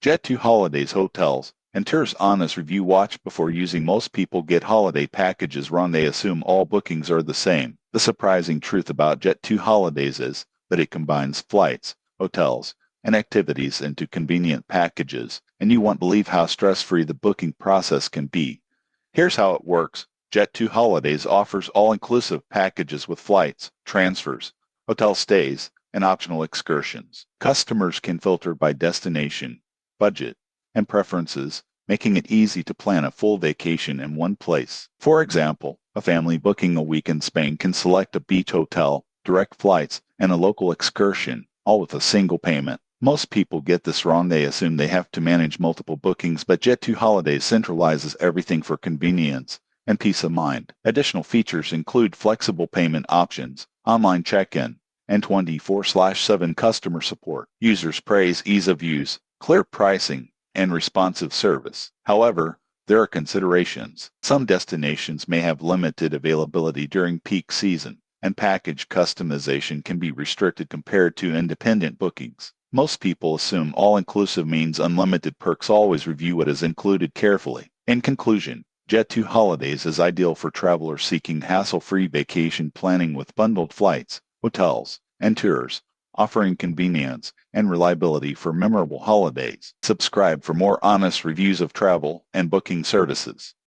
Jet2 Holidays Hotels and Tours Honest Review. Watch before using. Most people get holiday packages wrong. They assume all bookings are the same. The surprising truth about Jet2 Holidays is that it combines flights, hotels, and activities into convenient packages, and you won't believe how stress-free the booking process can be. Here's how it works. Jet2 Holidays offers all-inclusive packages with flights, transfers, hotel stays, and optional excursions. Customers can filter by destination, budget, and preferences, making it easy to plan a full vacation in one place. For example, a family booking a week in Spain can select a beach hotel, direct flights, and a local excursion, all with a single payment. Most people get this wrong. They assume they have to manage multiple bookings, but Jet2 Holidays centralizes everything for convenience and peace of mind. Additional features include flexible payment options, online check-in, and 24/7 customer support. Users praise ease of use, clear pricing, and responsive service. However, there are considerations. Some destinations may have limited availability during peak season, and package customization can be restricted compared to independent bookings. Most people assume all-inclusive means unlimited perks. Always review what is included carefully. In conclusion, Jet2 Holidays is ideal for travelers seeking hassle-free vacation planning with bundled flights, hotels, and tours, offering convenience and reliability for memorable holidays. Subscribe for more honest reviews of travel and booking services.